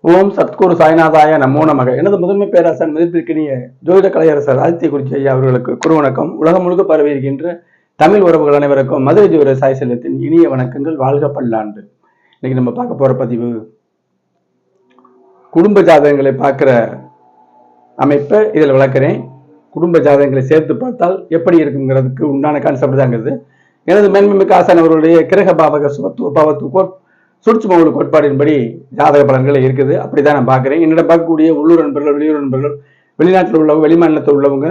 ஓம் சத்குரு சாய்நாதாய நமோ நமக. எனது முதன்மை பேராசன் மதிப்பிற்கினிய ஜோதிட கலையரசர் ஆதித்யகுருஜி ஐயா அவர்களுக்கு குரு வணக்கம். உலகம் முழுக்க பரவி இருக்கின்ற தமிழ் உறவுகள் அனைவருக்கும் மதுரை ஜோதிட சாய் செல்வத்தின் இனிய வணக்கங்கள். வாழ்க பல்லாண்டு. இன்னைக்கு நம்ம பார்க்க போற பதிவு குடும்ப ஜாதகங்களை பார்க்கிற அமைப்பை இதில் விளக்குறேன். குடும்ப ஜாதகங்களை சேர்த்து பார்த்தால் எப்படி இருக்குங்கிறதுக்கு உண்டான கான்செப்ட் தாங்கிறது. எனது மேன்மைமிக்க ஆசான் அவர்களுடைய கிரக பாவக சுபத்துவ பாவத்துவ சூட்சும கோட்பாடின்படி ஜாதக பலன்கள் இருக்குது. அப்படிதான் நான் பார்க்குறேன். என்னிடம் பார்க்கக்கூடிய உள்ளூர் நண்பர்கள், வெளியூர் நண்பர்கள், வெளிநாட்டில் உள்ளவங்க, வெளிமாநிலத்தில் உள்ளவங்க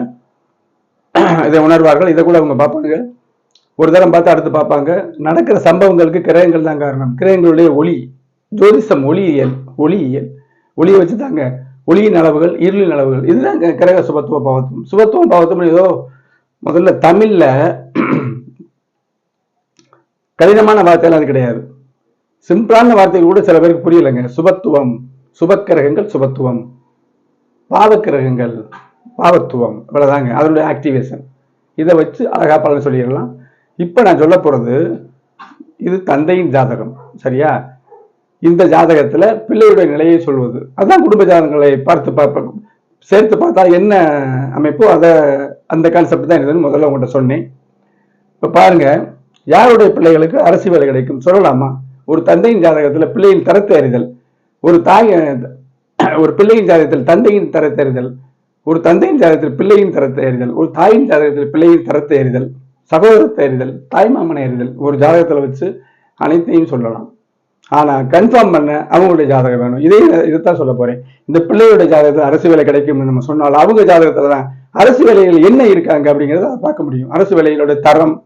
இதை உணர்வார்கள். இதை கூட அவங்க பார்ப்பாங்க. ஒரு தரம் பார்த்து அடுத்து பார்ப்பாங்க. நடக்கிற சம்பவங்களுக்கு கிரகங்கள் தான் காரணம். கிரகங்களுடைய ஒளி, ஜோதிஷம் ஒளியியல், ஒளியை வச்சு தாங்க ஒளியின் அளவுகள், இருளின் அளவுகள். இதுதான் கிரக சுபத்துவ பாவத்துவம். சுபத்துவம் பாவத்துவம் ஏதோ முதல்ல தமிழ்ல கடினமான வார்த்தையெல்லாம் அது கிடையாது. சிம்பிளான வார்த்தைகள் கூட சில பேருக்கு புரியலைங்க. சுபத்துவம், சுபக்கிரகங்கள் சுபத்துவம், பாவக்கிரகங்கள் பாவத்துவம், இவ்வளவுதாங்க அதனுடைய ஆக்டிவேஷன். இதை வச்சு அழகா பலன் சொல்லிடலாம். இப்ப நான் சொல்ல போறது இது தந்தையின் ஜாதகம், சரியா? இந்த ஜாதகத்துல பிள்ளையுடைய நிலையை சொல்வது, அதான் குடும்ப ஜாதகங்களை பார்த்து சேர்த்து பார்த்தா என்ன அமைப்போ அதை அந்த கான்செப்ட் தான் இதுன்னு முதல்ல உங்கள்கிட்ட சொன்னேன். இப்ப பாருங்க, யாருடைய பிள்ளைகளுக்கு அரசு வேலை கிடைக்கும் சொல்லலாமா? ஒரு தந்தையின் ஜாதகத்தில் பிள்ளையின் தரத்தை அறிதல், ஒரு பிள்ளையின் ஜாதகத்தில் தந்தையின் தரத்தை அறிதல், ஒரு தந்தையின் ஜாதகத்தில் பிள்ளையின் தரத்தை அறிதல், ஒரு தாயின் ஜாதகத்தில் பிள்ளையின் தரத்தை அறிதல், சகோதரத்தை அறிதல், தாய்மாமனை அறிதல், ஒரு ஜாதகத்தில் வச்சு அனைத்தையும் சொல்லலாம். ஆனா கன்ஃபார்ம் பண்ண அவங்களுடைய ஜாதகம் வேணும். இதைத்தான் சொல்ல போறேன். இந்த பிள்ளையோட ஜாதகத்தில் அரசு வேலை கிடைக்கும்னு நம்ம சொன்னாலும் அவங்க ஜாதகத்துல தான் அரசு வேலைகள் என்ன இருக்காங்க அப்படிங்கிறத பார்க்க முடியும். அரசு வேலைகளோட தரம்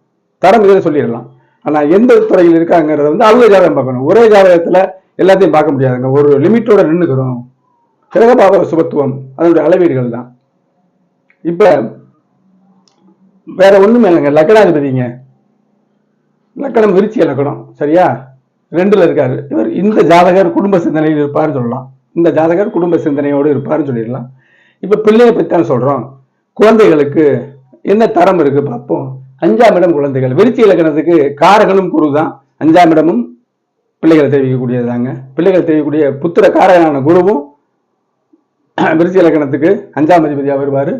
இதை சொல்லிடலாம். ஆனா எந்த துறையில் இருக்காங்கிறத அவங்க ஜாதகம் பார்க்கணும். ஒரே ஜாதகத்துல எல்லாத்தையும் பார்க்க முடியாதுங்க. ஒரு லிமிட்டோட நின்றுக்கிறோம். கிரகபாவ சுபத்துவம் அதனுடைய அளவீடுகள் தான். இப்ப வேற ஒண்ணுமே இல்லைங்க. லக்கணாதிபதிங்க, லக்கணம் விருச்சி லக்கணம், சரியா? 2ல இருக்காரு இவர். இந்த ஜாதகர் குடும்ப சிந்தனையில் இருப்பாருன்னு சொல்லலாம். இந்த ஜாதகர் குடும்ப சிந்தனையோடு இருப்பாருன்னு சொல்லிடலாம். இப்ப பிள்ளையை பத்தி சொல்றோம். குழந்தைகளுக்கு என்ன தரம் இருக்கு பார்ப்போம். 5ஆம் இடம் குழந்தைகள். விருச்சி இலக்கணத்துக்கு காரகனும் குரு தான். 5ஆம் இடமும் பிள்ளைகளை தெரிவிக்கக்கூடியதாங்க. பிள்ளைகள் தெரிவிக்கக்கூடிய புத்திர காரகனான குருவும் விருச்சி இலக்கணத்துக்கு 5ஆம் அதிபதியா வருவாரு,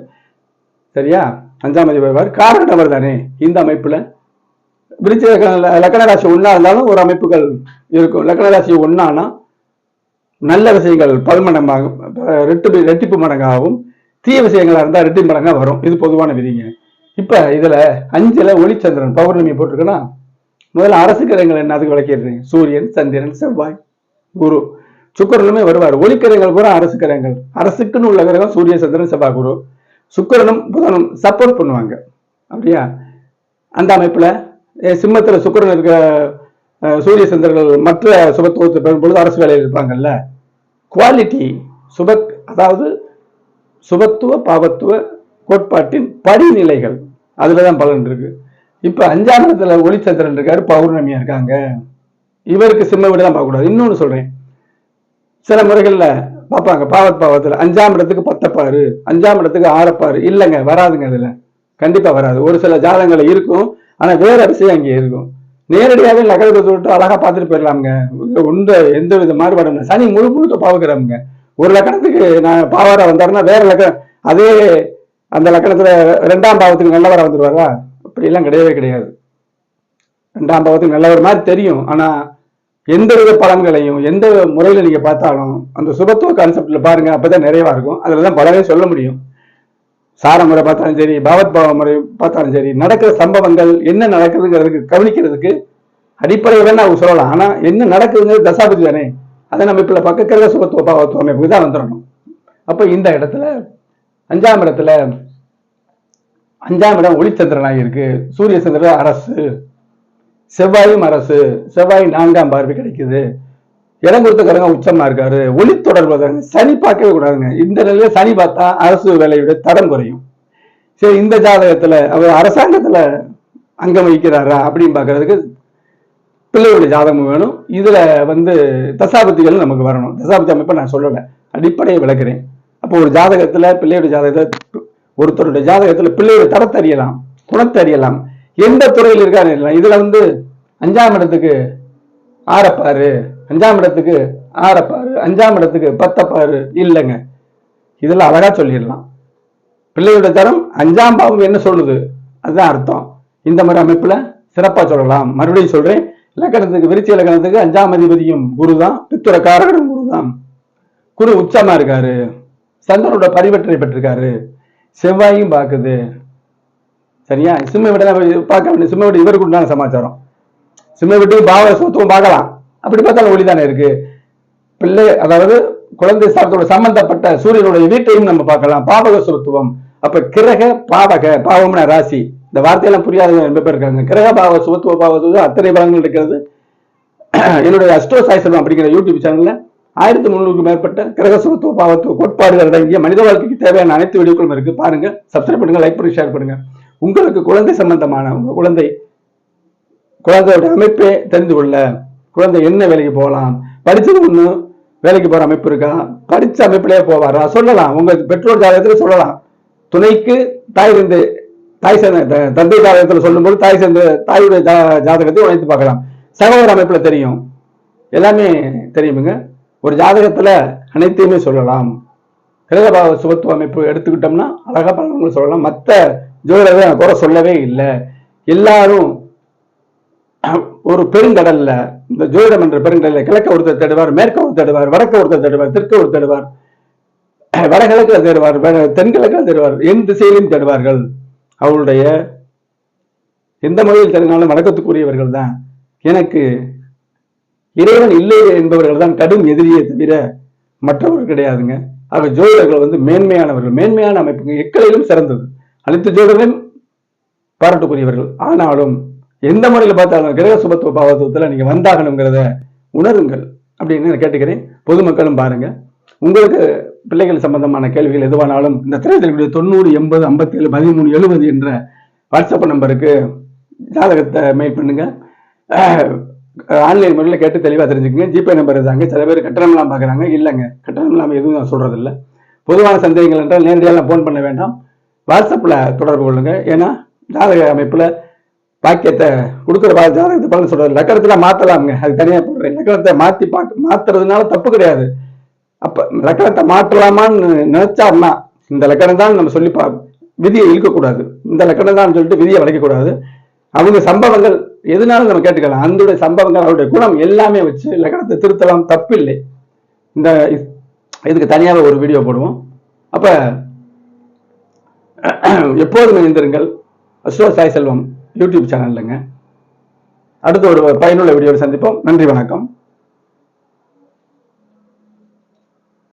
சரியா? 5ஆம் அதிபதி வருவார். காரகன் அவர் தானே. இந்த அமைப்புல விருச்சி லக்கண ராசி ஒன்னா இருந்தாலும் ஒரு அமைப்புகள் இருக்கும். லக்கண ராசி ஒன்னானா நல்ல விஷயங்கள் பல்மடங்காகும், ரெட்டிப்பு மடங்காகவும், தீய விஷயங்களா இருந்தா ரெட்டி மடங்கா வரும். இது பொதுவான விதிங்க. இப்ப இதுல 5ல ஒளிச்சந்திரன் பௌர்ணமி போட்டிருக்கனா, முதல்ல அரசு கிரகங்கள் என்ன அதுக்கு விளக்கிடுறேன். சூரியன், சந்திரன், செவ்வாய், குரு, சுக்கிரனுமே வருவார். ஒளிக்கிரகங்கள் பூரா அரசு கிரகங்கள். அரசுக்குன்னு உள்ள கிரகம் சூரிய, சந்திரன், செவ்வாய், குரு. சுக்கிரனும் புதனும் சப்போர்ட் பண்ணுவாங்க, அப்படியா? அந்த அமைப்புல சிம்மத்துல சுக்கிரன் இருக்க சூரிய சந்திரர்கள் மற்ற சுபத்துவத்தை பெறும் பொழுது அரசு வேலையில் இருப்பாங்கல்ல. குவாலிட்டி அதாவது சுபத்துவ பாவத்துவ கோட்பாட்டின் படிநிலைகள், அதுலதான் பலன் இருக்கு. இப்ப 5ஆம் இடத்துல ஒளிச்சந்திரன் இருக்காரு, பௌர்ணமியா இருக்காங்க. இவருக்கு சிம்ம வீடு தான் பார்க்க கூடாது. இன்னொன்னு சொல்றேன், சில முறைகள்ல பார்ப்பாங்க பாவத்துல 5ஆம் இடத்துக்கு 10 பாரு, 5ஆம் இடத்துக்கு 6 பாரு. இல்லைங்க, வராதுங்க. அதுல கண்டிப்பா வராது. ஒரு சில ஜாதகங்கள் இருக்கும், ஆனா வேற விஷயம் அங்கே இருக்கும். நேரடியாவே லக்னத்தை விட்டு அழகா பார்த்துட்டு போயிடலாமுங்க. எந்த வித மாறுபாடு. சனி முழுக்க பாவக்கிறவங்க. ஒரு லக்கணத்துக்கு நான் பாவாரா வந்தாருன்னா வேற லக்கணம் அதே அந்த லக்கணத்துல 2ஆம் பாவத்துக்கு நல்லவரா வந்துருவாரா? அப்படி எல்லாம் கிடையவே கிடையாது. 2ஆம் பாவத்துக்கு நல்லவர் மாதிரி தெரியும், ஆனா எந்த வித பலன்களையும் எந்த முறையில நீங்க பார்த்தாலும் அந்த சுபத்துவ கான்செப்ட்ல பாருங்க, அப்பதான் நிறைவா இருக்கும். அதுலதான் பலனே சொல்ல முடியும். சார முறை பார்த்தாலும் சரி, பாவத் பாவ முறை பார்த்தாலும் சரி, நடக்கிற சம்பவங்கள் என்ன நடக்குதுங்கிறதுக்கு கவனிக்கிறதுக்கு அடிப்படையை வேணா அவங்க சொல்லலாம். ஆனா என்ன நடக்குதுங்கிறது தசாபதி தானே. அதை நம்ம இப்ப பக்கக்கிற சுபத்துவ பாவத்துவ அமைப்புக்கு தான் வந்துடணும். அப்ப இந்த இடத்துல 5ஆம் இடத்துல 5ஆம் இடம் ஒளிச்சந்திரனாக இருக்கு. சூரிய சந்திரன் அரசு, செவ்வாயும் அரசு. செவ்வாய் 4ஆம் பார்வை கிடைக்குது. இடம் கொடுத்தக்காரங்க உச்சமா இருக்காரு. ஒளி தொடர்பு சனி பார்க்கவே கூடாதுங்க. இந்த நிலையில சனி பார்த்தா அரசு வேலையுடைய தரம் குறையும். சரி, இந்த ஜாதகத்துல அவர் அரசாங்கத்துல அங்கம் வகிக்கிறாரா அப்படின்னு பாக்குறதுக்கு பிள்ளையுடைய ஜாதகம் வேணும். இதுல தசாபதிகள் நமக்கு வரணும். தசாபதி அமைப்பை நான் சொல்லலை, அடிப்படையை விளக்குறேன். அப்போ ஒரு ஜாதகத்துல பிள்ளையுடைய ஜாதகத்தை, ஒருத்தருடைய ஜாதகத்துல பிள்ளையோட தரத்தை அறியலாம், குணத்தை அறியலாம், எந்த துறையில் இருக்காரு. இதுல 5ஆம் இடத்துக்கு ஆறப்பாரு, 5ஆம் இடத்துக்கு ஆறப்பாரு, 5ஆம் இடத்துக்கு 10 இல்லைங்க. இதெல்லாம் அழகா சொல்லிடலாம். பிள்ளையோட தரம் 5ஆம் பாவம் என்ன சொல்லுது அதுதான் அர்த்தம். இந்த மாதிரி அமைப்புல சிறப்பா சொல்லலாம். மறுபடியும் சொல்றேன், இலக்கணத்துக்கு விருச்சிக இலக்கணத்துக்கு 5ஆம் அதிபதியும் குரு தான், பித்துர காரகனும் குரு தான். குரு உச்சமா இருக்காரு, சந்திரனோட பரிவற்றை பெற்றிருக்காரு, செவ்வாயும் பார்க்குது. சரியா? சிம்ம வீடு பார்க்க வேண்டிய சிம்ம வீடு இவருக்கு உண்டான சமாச்சாரம். சிம்ம வீட்டு பாவ சுத்தம் பார்க்கலாம். அப்படி பார்த்தாலும் ஒளிதானே இருக்கு. பிள்ளை அதாவது குழந்தை சார்ந்தோட சம்பந்தப்பட்ட சூரியனுடைய வீட்டையும் நம்ம பார்க்கலாம். பாவக சுருத்துவம். அப்ப கிரக பாவக, பாவம்னா ராசி. இந்த வார்த்தையெல்லாம் புரியாத ரொம்ப பேர் இருக்காங்க. கிரக பாவ சுபத்துவ பாவத்துவ அத்தனை பலங்கள் இருக்கிறது. என்னுடைய அஸ்ட்ரோ சாய்சலம் அப்படிங்கிற யூடியூப் சேனல்ல 1300க்கும் மேற்பட்ட கிரக சுபத்துவ பாவத்துவ கோட்பாடுகள் அடங்கிய மனித வாழ்க்கைக்கு தேவையான அனைத்து வீடியோக்களும் இருக்கு. பாருங்க, சப்ஸ்கிரைப் பண்ணுங்க, லைக் பண்ணி ஷேர் பண்ணுங்க. உங்களுக்கு குழந்தை சம்பந்தமான உங்க குழந்தையோட அமைப்பே தெரிந்து கொள்ள, குழந்தை என்ன வேலைக்கு போகலாம், படிச்சது ஒண்ணு வேலைக்கு போற அமைப்பு இருக்கா, படிச்ச அமைப்பிலேயே போவாரா சொல்லலாம். உங்க பெற்றோர் ஜாதகத்துல சொல்லலாம். துணைக்கு தாய் சேர்ந்து தந்தை ஜாதகத்துல சொல்லும்போது தாயுடைய ஜாதகத்தை உழைத்து பார்க்கலாம். சகோதர அமைப்புல தெரியும், எல்லாமே தெரியுமுங்க. ஒரு ஜாதகத்துல அனைத்தையுமே சொல்லலாம். கிரகபாவ சுபத்துவ அமைப்பு எடுத்துக்கிட்டோம்னா அழகா பலன்களை சொல்லலாம். மற்ற ஜோதிடரை குறை சொல்லவே இல்லை. எல்லாரும் ஒரு பெருங்கடல்ல, இந்த ஜோதிடம் என்ற பெருங்கடல்ல கிழக்க ஒருத்தர் தேடுவார், மேற்க ஒருத்தர் தேடுவார், வடக்க ஒருத்தர் தேடுவார், தெற்க ஒருத்தர் தேடுவார், வடகிழக்கில் தேடுவார், தென்கிழக்கில் தேடுவார், எந்த திசையிலும் தேடுவார்கள். அவளுடைய எந்த மொழியில் தெரிந்தாலும் வணக்கத்துக்குரியவர்கள் தான். எனக்கு இறைவன் இல்லை என்பவர்கள் தான் கடும் எதிரியை தவிர மற்றவர்கள் கிடையாதுங்க. ஆக ஜோதிடர்கள் மேன்மையானவர்கள், மேன்மையான அமைப்புங்க, எக்களையிலும் சிறந்தது. அனைத்து ஜோதிடர்களும் பாராட்டுக்குரியவர்கள். ஆனாலும் எந்த முறையில் பார்த்தாலும் கிரக சுபத்துவ பாவத்துவத்துல நீங்க வந்தாகணுங்கிறத உணருங்கள் அப்படின்னு கேட்டுக்கிறேன். பொதுமக்களும் பாருங்க. உங்களுக்கு பிள்ளைகள் சம்பந்தமான கேள்விகள் எதுவானாலும் இந்த திரையரங்குடைய 90 80 57 13 70 என்ற வாட்ஸ்அப் நம்பருக்கு ஜாதகத்தை மெயில் பண்ணுங்க. ஆன்லைன் முறையில் கேட்டு தெளிவாக தெரிஞ்சுக்கங்க. ஜிபே நம்பர் இருந்தாங்க. சில பேர் கட்டணம்லாம் பார்க்குறாங்க. இல்லைங்க, கட்டணம் இல்லாமல் எதுவும் நான் சொல்றது இல்லை. பொதுவான சந்தேகங்கள் என்றால் நேரடியாக ஃபோன் பண்ண வேண்டாம், வாட்ஸ்அப்ல தொடர்பு கொள்ளுங்க. ஏன்னா ஜாதக அமைப்புல பாக்கியத்தை கொடுக்குற ஜாதகத்தை பலன் சொல்றது லக்கணத்துல மாத்தலாமுங்க. அது தனியா போடுறேன். லக்கணத்தை மாத்துறதுனால தப்பு கிடையாது. அப்ப லக்கணத்தை மாற்றலாமான்னு நினைச்சாருன்னா இந்த லக்கணம் தான் நம்ம சொல்லி விதியை இழுக்கக்கூடாது. இந்த லக்கணம் தான் சொல்லிட்டு விதியை வளைக்கக்கூடாது. அவங்க சம்பவங்கள் எதுனாலும் நம்ம கேட்டுக்கலாம். அந்த சம்பவங்கள், அவருடைய குணம் எல்லாமே வச்சு லக்கணத்தை திருத்தலாம், தப்பு இல்லை. இந்த இதுக்கு தனியாக ஒரு வீடியோ போடுவோம். அப்ப எப்போதும் இணைந்திருங்கள். அஸ்ட்ரோ சாய் செல்வம் யூடியூப் சேனல்லுங்க. அடுத்த ஒரு பயனுள்ள வீடியோவில் சந்திப்போம். நன்றி, வணக்கம்.